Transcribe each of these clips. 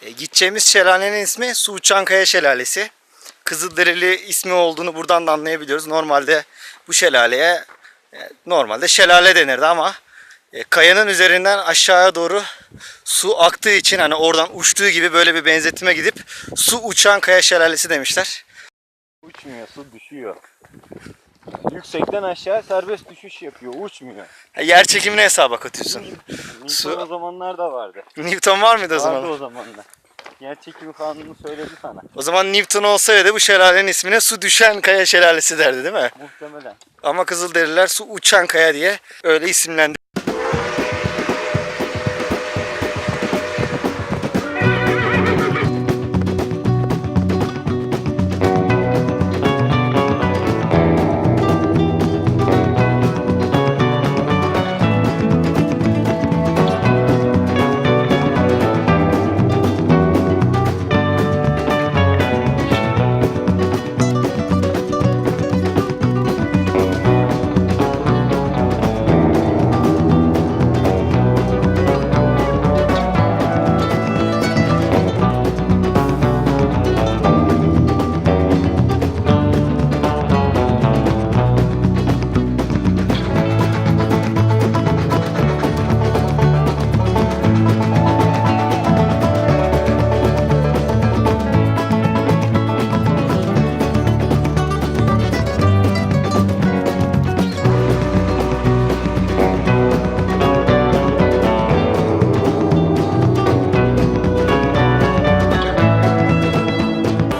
Gideceğimiz şelalenin ismi Su Uçan Kaya Şelalesi. Kızılderili ismi olduğunu buradan da anlayabiliyoruz. Normalde bu şelaleye normalde şelale denirdi ama kayanın üzerinden aşağıya doğru su aktığı için hani oradan uçtuğu gibi böyle bir benzetime gidip Su Uçan Kaya Şelalesi demişler. Uçmuyor, su düşüyor. Yüksekten aşağı serbest düşüş yapıyor, uçmuyor. Yer çekimini hesaba katıyorsun. Newton o zamanlar da vardı. Newton var mıydı o zaman? Vardı o zamanlar. Yer çekimi kanunu söyledi sana. O zaman Newton olsaydı bu şelalenin ismine Su Düşen Kaya Şelalesi derdi değil mi? Muhtemelen. Ama Kızılderililer Su Uçan Kaya diye öyle isimlendi.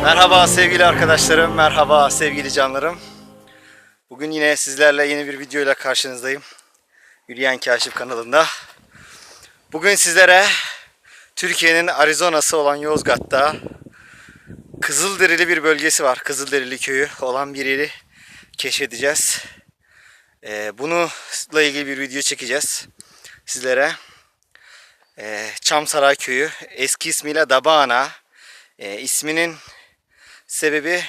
Merhaba sevgili arkadaşlarım, merhaba sevgili canlarım. Bugün yine sizlerle yeni bir videoyla karşınızdayım. Yürüyen Kaşif kanalında. Bugün sizlere Türkiye'nin Arizona'sı olan Yozgat'ta Kızılderili bir bölgesi var. Kızılderili köyü olan bir yeri keşfedeceğiz. Bununla ilgili bir video çekeceğiz sizlere. Çamsaray Köyü, eski ismiyle Dabağana. İsminin sebebi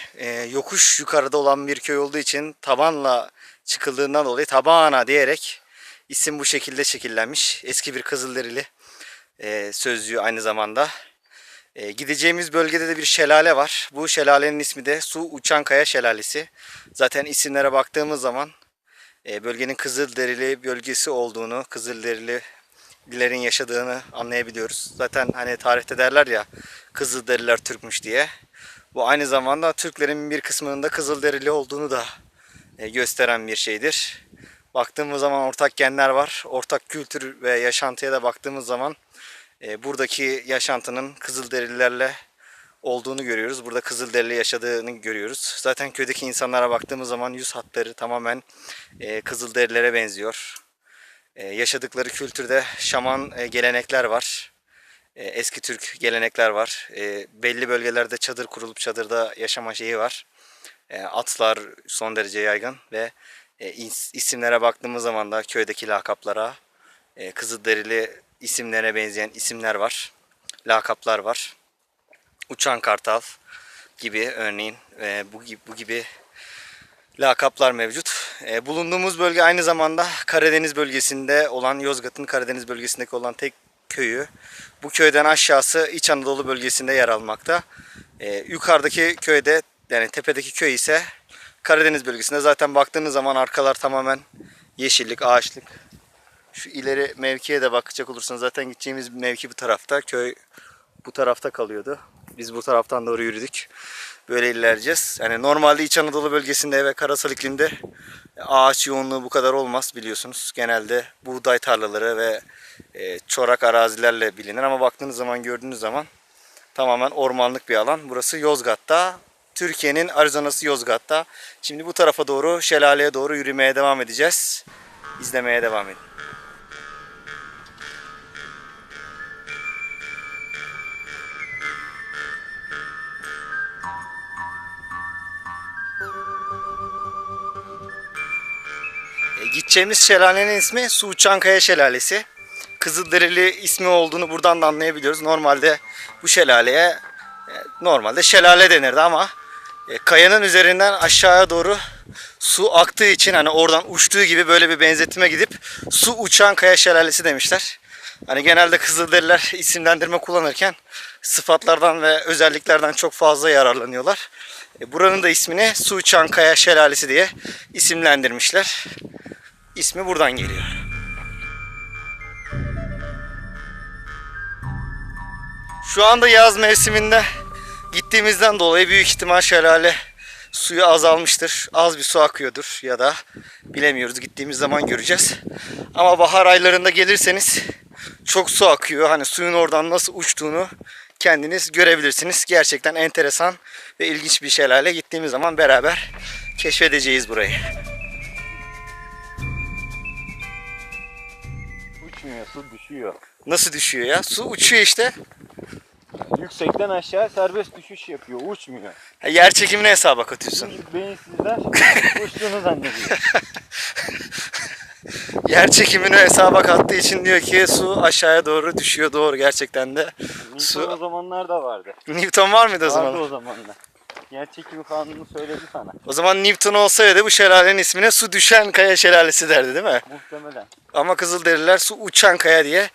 yokuş yukarıda olan bir köy olduğu için tabanla çıkıldığından dolayı Tabağana diyerek isim bu şekilde şekillenmiş. Eski bir Kızılderili sözcüğü aynı zamanda. Gideceğimiz bölgede de bir şelale var. Bu şelalenin ismi de Su Uçan Kaya Şelalesi. Zaten isimlere baktığımız zaman bölgenin Kızılderili bölgesi olduğunu, Kızılderililerin yaşadığını anlayabiliyoruz. Zaten hani tarihte derler ya Kızılderililer Türkmüş diye. Bu aynı zamanda Türklerin bir kısmının da Kızılderili olduğunu da gösteren bir şeydir. Baktığımız zaman ortak genler var. Ortak kültür ve yaşantıya da baktığımız zaman buradaki yaşantının Kızılderililerle olduğunu görüyoruz. Burada Kızılderili yaşadığını görüyoruz. Zaten köydeki insanlara baktığımız zaman yüz hatları tamamen Kızılderililere benziyor. Yaşadıkları kültürde şaman gelenekler var. Eski Türk gelenekler var. Belli bölgelerde çadır kurulup çadırda yaşama şeyi var. Atlar son derece yaygın ve isimlere baktığımız zaman da köydeki lakaplara Kızılderili isimlerine benzeyen isimler var. Lakaplar var. Uçan Kartal gibi örneğin bu gibi lakaplar mevcut. Bulunduğumuz bölge aynı zamanda Karadeniz bölgesinde olan, Yozgat'ın Karadeniz bölgesindeki olan tek köyü. Bu köyden aşağısı İç Anadolu bölgesinde yer almakta. Yukarıdaki köyde, yani tepedeki köy ise Karadeniz bölgesinde. Zaten baktığınız zaman arkalar tamamen yeşillik, ağaçlık. Şu ileri mevkiye de bakacak olursanız zaten gideceğimiz mevki bu tarafta. Köy bu tarafta kalıyordu. Biz bu taraftan doğru yürüdük. Böyle ilerleyeceğiz. Yani normalde İç Anadolu bölgesinde ve karasal iklimde ağaç yoğunluğu bu kadar olmaz biliyorsunuz. Genelde buğday tarlaları ve çorak arazilerle bilinir ama baktığınız zaman, gördüğünüz zaman tamamen ormanlık bir alan. Burası Yozgat'ta. Türkiye'nin Arizona'sı Yozgat'ta. Şimdi bu tarafa doğru, şelaleye doğru yürümeye devam edeceğiz. İzlemeye devam edin. Gideceğimiz şelalenin ismi Su Uçan Kaya Şelalesi. Kızılderili ismi olduğunu buradan da anlayabiliyoruz. Normalde bu şelaleye normalde şelale denirdi ama kayanın üzerinden aşağıya doğru su aktığı için hani oradan uçtuğu gibi böyle bir benzetime gidip Su Uçan Kaya Şelalesi demişler. Hani genelde Kızılderililer isimlendirme kullanırken sıfatlardan ve özelliklerden çok fazla yararlanıyorlar. Buranın da ismini Su Uçan Kaya Şelalesi diye isimlendirmişler. İsmi buradan geliyor. Şu anda yaz mevsiminde gittiğimizden dolayı büyük ihtimal şelale suyu azalmıştır. Az bir su akıyordur ya da bilemiyoruz. Gittiğimiz zaman göreceğiz. Ama bahar aylarında gelirseniz çok su akıyor. Hani suyun oradan nasıl uçtuğunu kendiniz görebilirsiniz. Gerçekten enteresan ve ilginç bir şelale. Gittiğimiz zaman beraber keşfedeceğiz burayı. Uçmuyor, su düşüyor. Nasıl düşüyor ya? Su uçuyor işte. Yüksekten aşağı serbest düşüş yapıyor, uçmuyor. Yer çekimini hesaba katıyorsun. Beyinsizler uçtuğunu zannediyor. Yer çekimini hesaba kattığı için diyor ki su aşağıya doğru düşüyor. Doğru, gerçekten de. Newton o zamanlar da vardı. Newton var mıydı o zaman? Vardı o zamanlar. Yer çekimi kanunu söyledi sana. O zaman Newton olsaydı bu şelalenin ismine Su Düşen Kaya Şelalesi derdi, değil mi? Muhtemelen. Ama Kızılderililer Su Uçan Kaya diye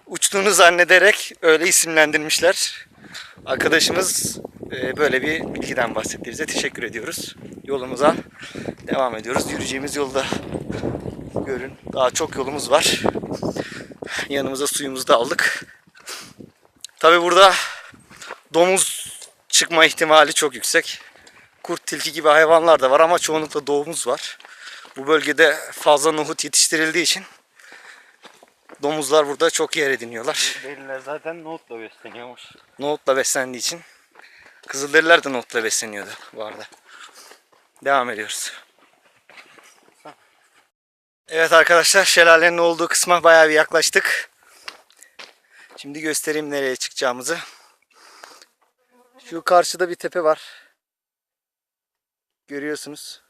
uçtuğunu zannederek öyle isimlendirmişler. Arkadaşımız böyle bir bilgiden bahsetti bize. Teşekkür ediyoruz. Yolumuza devam ediyoruz. Yürüyeceğimiz yolda görün. Daha çok yolumuz var. Yanımıza suyumuzu da aldık. Tabi burada domuz çıkma ihtimali çok yüksek. Kurt, tilki gibi hayvanlar da var ama çoğunlukla domuz var. Bu bölgede fazla nohut yetiştirildiği için domuzlar burada çok yer ediniyorlar. Deliler zaten nohutla besleniyormuş. Nohutla beslendiği için. Kızılderililer de nohutla besleniyordu bu arada. Devam ediyoruz. Evet arkadaşlar, şelalenin olduğu kısma bayağı bir yaklaştık. Şimdi göstereyim nereye çıkacağımızı. Şu karşıda bir tepe var. Görüyorsunuz.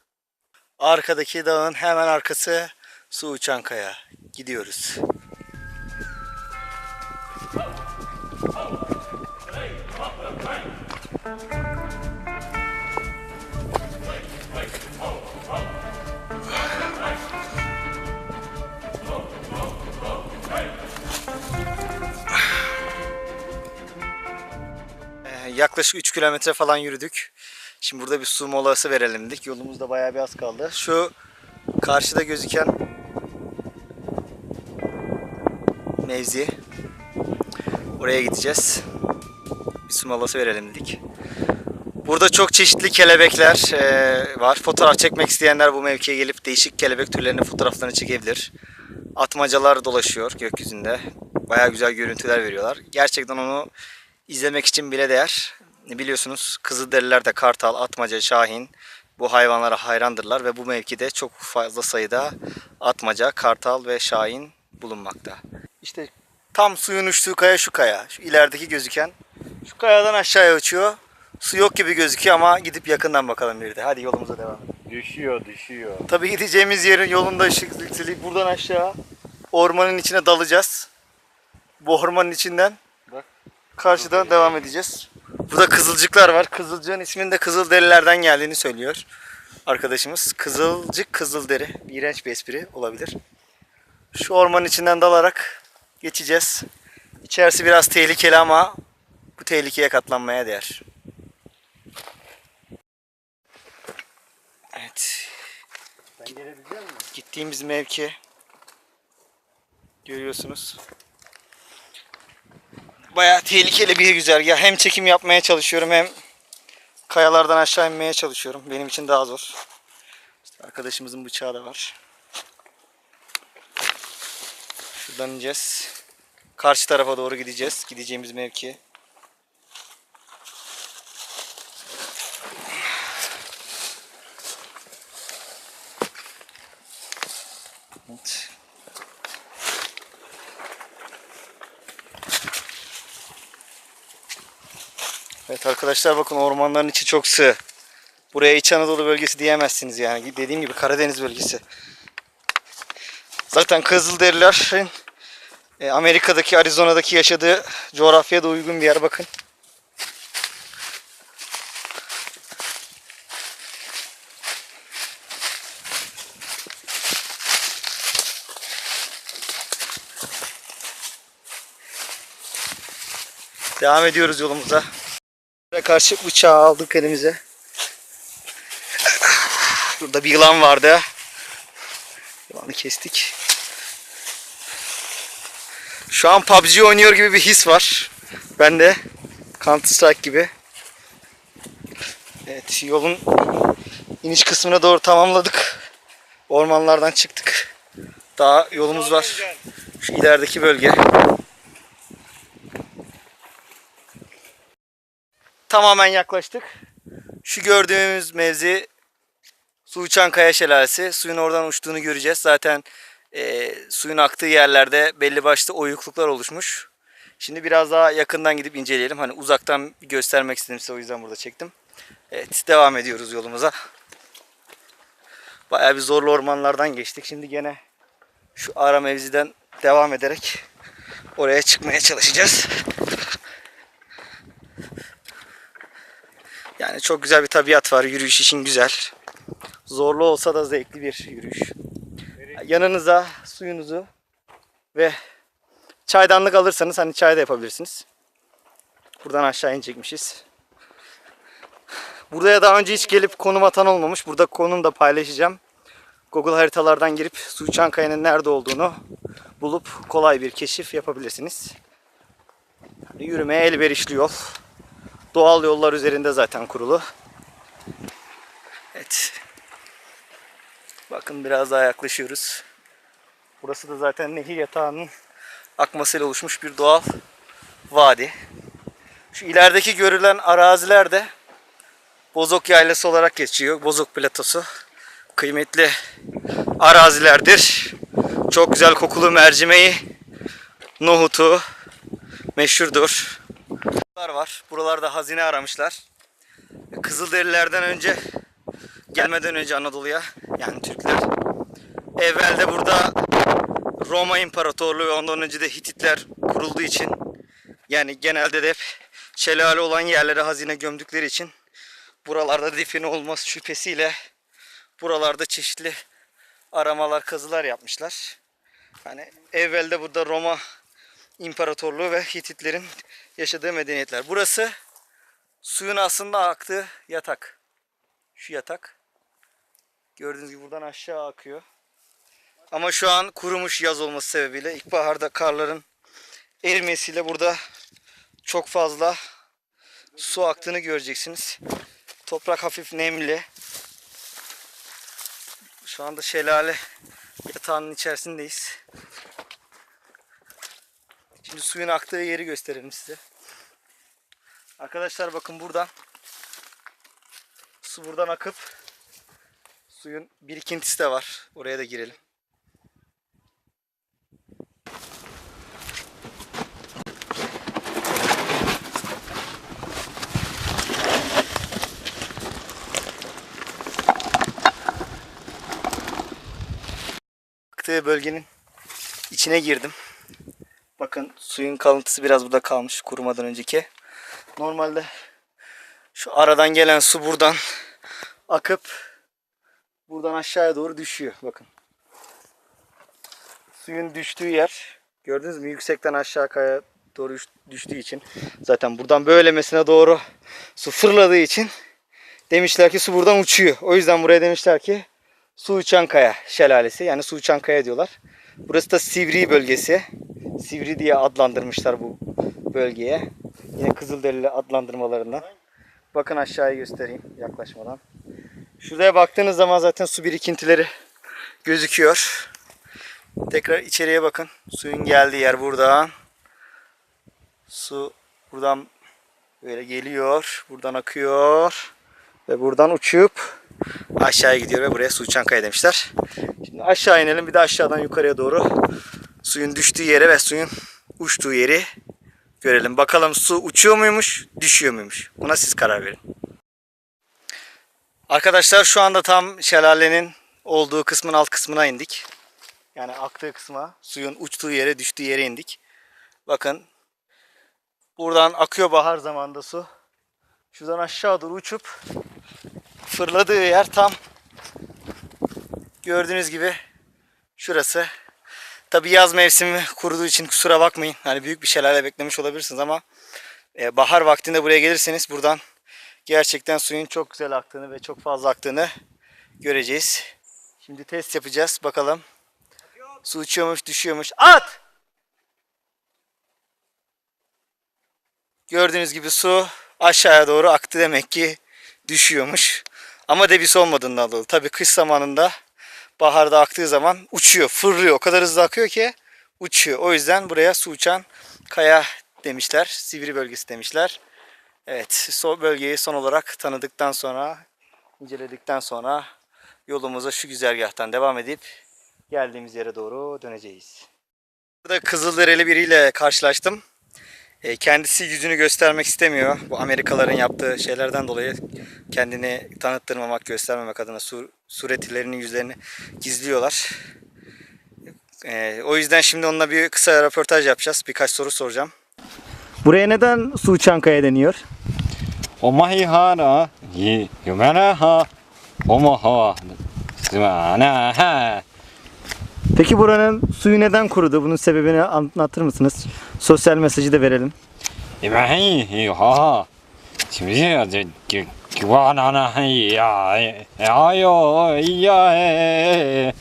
Arkadaki dağın hemen arkası Su Uçan Kaya. Gidiyoruz. Yaklaşık 3 kilometre falan yürüdük. Şimdi burada bir su molası verelim dedik. Yolumuzda bayağı bir az kaldı. Şu karşıda gözüken mevzi. Oraya gideceğiz. Bir su molası verelim dedik. Burada çok çeşitli kelebekler var. Fotoğraf çekmek isteyenler bu mevkiye gelip değişik kelebek türlerinin fotoğraflarını çekebilir. Atmacalar dolaşıyor gökyüzünde. Bayağı güzel görüntüler veriyorlar. Gerçekten onu İzlemek için bile değer. Biliyorsunuz Kızılderililer de kartal, atmaca, şahin bu hayvanlara hayrandırlar ve bu mevkide çok fazla sayıda atmaca, kartal ve şahin bulunmakta. İşte tam suyun uçtuğu kaya şu kaya. Şu ilerideki gözüken. Şu kayadan aşağıya uçuyor. Su yok gibi gözüküyor ama gidip yakından bakalım bir de. Hadi yolumuza devam edelim. Düşüyor. Tabii gideceğimiz yerin yolunda ışık buradan aşağı ormanın içine dalacağız. Bu ormanın içinden Bak. karşıdan devam edeceğiz. Burada kızılcıklar var. Kızılcığın isminin de Kızılderililerden geldiğini söylüyor arkadaşımız. Kızılcık, Kızılderi. İğrenç bir espri olabilir. Şu ormanın içinden dalarak geçeceğiz. İçerisi biraz tehlikeli ama bu tehlikeye katlanmaya değer. Evet. Sen gelebilecek misin? Gittiğimiz mevki görüyorsunuz. Bayağı tehlikeli bir güzergah. Hem çekim yapmaya çalışıyorum hem kayalardan aşağı inmeye çalışıyorum. Benim için daha zor. İşte arkadaşımızın bıçağı da var. Şuradan ineceğiz. Karşı tarafa doğru gideceğiz. Gideceğimiz mevki. Evet. Evet arkadaşlar, bakın ormanların içi çok sığ. Buraya İç Anadolu bölgesi diyemezsiniz yani. Dediğim gibi Karadeniz bölgesi. Zaten Kızılderililerin Amerika'daki, Arizona'daki yaşadığı coğrafyaya da uygun bir yer, bakın. Devam ediyoruz yolumuza. Karşı bıçağı aldık elimize. Burada bir yılan vardı. Yılanı kestik. Şu an PUBG oynuyor gibi bir his var. Ben de Counter Strike gibi. Evet, yolun iniş kısmına doğru tamamladık. Ormanlardan çıktık. Daha yolumuz var. Şu ilerideki bölge. Tamamen yaklaştık. Şu gördüğümüz mevzi Su Uçan Kaya Şelalesi. Suyun oradan uçtuğunu göreceğiz. Zaten suyun aktığı yerlerde belli başlı oyukluklar oluşmuş. Şimdi biraz daha yakından gidip inceleyelim. Hani uzaktan göstermek istedim size, o yüzden burada çektim. Evet, devam ediyoruz yolumuza. Bayağı bir zorlu ormanlardan geçtik. Şimdi gene şu ara mevziden devam ederek oraya çıkmaya çalışacağız. Yani çok güzel bir tabiat var. Yürüyüş için güzel. Zorlu olsa da zevkli bir yürüyüş. Yanınıza suyunuzu ve çaydanlık alırsanız hani çay da yapabilirsiniz. Buradan aşağı inecekmişiz. Buraya daha önce hiç gelip konum atan olmamış. Burada konum da paylaşacağım. Google haritalardan girip Su Uçan Kaya'nın nerede olduğunu bulup kolay bir keşif yapabilirsiniz. Yürümeye elverişli yol. Doğal yollar üzerinde zaten kurulu. Evet. Bakın biraz daha yaklaşıyoruz. Burası da zaten nehir yatağının akmasıyla oluşmuş bir doğal vadi. Şu ilerideki görülen araziler de Bozok Yaylası olarak geçiyor. Bozok Platosu. Kıymetli arazilerdir. Çok güzel kokulu mercimeği, nohutu meşhurdur. Var. Buralarda hazine aramışlar. Kızılderililerden önce, gelmeden önce Anadolu'ya, yani Türkler, evvelde burada Roma İmparatorluğu ve ondan önce de Hititler kurulduğu için, yani genelde de hep şelale olan yerlere hazine gömdükleri için buralarda define olması şüphesiyle buralarda çeşitli aramalar, kazılar yapmışlar. Yani evvelde burada Roma İmparatorluğu ve Hititlerin yaşadığı medeniyetler. Burası suyun aslında aktığı yatak. Şu yatak. Gördüğünüz gibi buradan aşağı akıyor. Ama şu an kurumuş, yaz olması sebebiyle ilkbaharda karların erimesiyle burada çok fazla su aktığını göreceksiniz. Toprak hafif nemli. Şu anda şelale yatağının içerisindeyiz. Şimdi suyun aktığı yeri gösterelim size. Arkadaşlar bakın buradan su buradan akıp suyun birikintisi de var. Oraya da girelim. Aktığı bölgenin içine girdim. Bakın suyun kalıntısı biraz burada kalmış kurumadan önceki. Normalde şu aradan gelen su buradan akıp buradan aşağıya doğru düşüyor. Bakın. Suyun düştüğü yer, gördünüz mü? Yüksekten aşağı kaya doğru düştüğü için, zaten buradan böylemesine doğru su fırladığı için demişler ki su buradan uçuyor. O yüzden buraya demişler ki Su Uçan Kaya Şelalesi, yani Su Uçan Kaya diyorlar. Burası da Sivri bölgesi. Sivri diye adlandırmışlar bu bölgeye. Yine Kızılderili adlandırmalarından. Bakın aşağıya göstereyim yaklaşmadan. Şuraya baktığınız zaman zaten su birikintileri gözüküyor. Tekrar içeriye bakın. Suyun geldiği yer buradan. Su buradan böyle geliyor. Buradan akıyor. Ve buradan uçup aşağıya gidiyor ve buraya Su Uçan Kaya demişler. Şimdi aşağı inelim. Bir de aşağıdan yukarıya doğru suyun düştüğü yere ve suyun uçtuğu yeri görelim. Bakalım su uçuyor muymuş, düşüyor muymuş? Buna siz karar verin. Arkadaşlar şu anda tam şelalenin olduğu kısmın alt kısmına indik. Yani aktığı kısma, suyun uçtuğu yere, düştüğü yere indik. Bakın. Buradan akıyor bahar zamanında su. Şuradan aşağı doğru uçup fırladığı yer tam gördüğünüz gibi şurası. Tabi yaz mevsimi kuruduğu için kusura bakmayın. Hani büyük bir şelale beklemiş olabilirsiniz ama Bahar vaktinde buraya gelirseniz buradan gerçekten suyun çok güzel aktığını ve çok fazla aktığını göreceğiz. Şimdi test yapacağız. Bakalım. Su uçuyormuş, düşüyormuş. At! Gördüğünüz gibi su aşağıya doğru aktı, demek ki düşüyormuş. Ama debisi olmadığından dolayı. Tabii kış zamanında, baharda aktığı zaman uçuyor, fırlıyor. O kadar hızlı akıyor ki uçuyor. O yüzden buraya su uçan kaya demişler. Sivri bölgesi demişler. Evet, bölgeyi son olarak tanıdıktan sonra, inceledikten sonra yolumuza şu güzergahtan devam edip geldiğimiz yere doğru döneceğiz. Burada Kızılderili biriyle karşılaştım. Kendisi yüzünü göstermek istemiyor. Bu Amerikalıların yaptığı şeylerden dolayı kendini tanıttırmamak, göstermemek adına suretilerinin yüzlerini gizliyorlar. O yüzden şimdi onunla bir kısa röportaj yapacağız. Birkaç soru soracağım. Buraya neden su uçan kaya deniyor? Omahihara yumeraha omaha simanaha. Peki buranın suyu neden kurudu? Bunun sebebini anlatır mısınız? Sosyal mesajı da verelim. İmahiha. Şimdi güvanana ya ayo ya.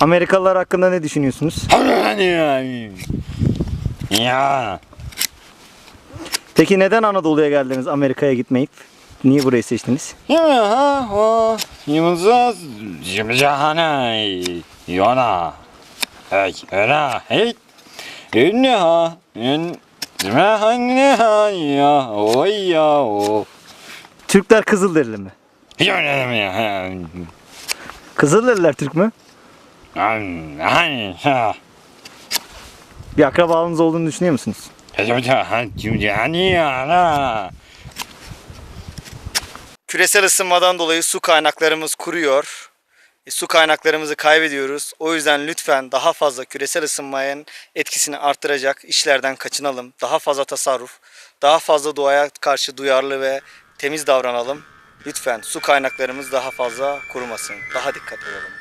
Amerikalılar hakkında ne düşünüyorsunuz? Ya. Peki neden Anadolu'ya geldiniz, Amerika'ya gitmeyip? Niye burayı seçtiniz? Ya o yumuzaz jimjahana yona. Hey, era, hey. Ünne ha, zimahane ya, oy ya o. Türkler Kızılderili mi? Yönelim ya. Kızılderililer Türk mü? Hani ha. Bir akrabalığınız olduğunu düşünüyor musunuz? Küresel ısınmadan dolayı su kaynaklarımız kuruyor. Su kaynaklarımızı kaybediyoruz. O yüzden lütfen daha fazla küresel ısınmanın etkisini arttıracak işlerden kaçınalım. Daha fazla tasarruf, daha fazla doğaya karşı duyarlı ve temiz davranalım. Lütfen su kaynaklarımız daha fazla kurumasın. Daha dikkatli olalım.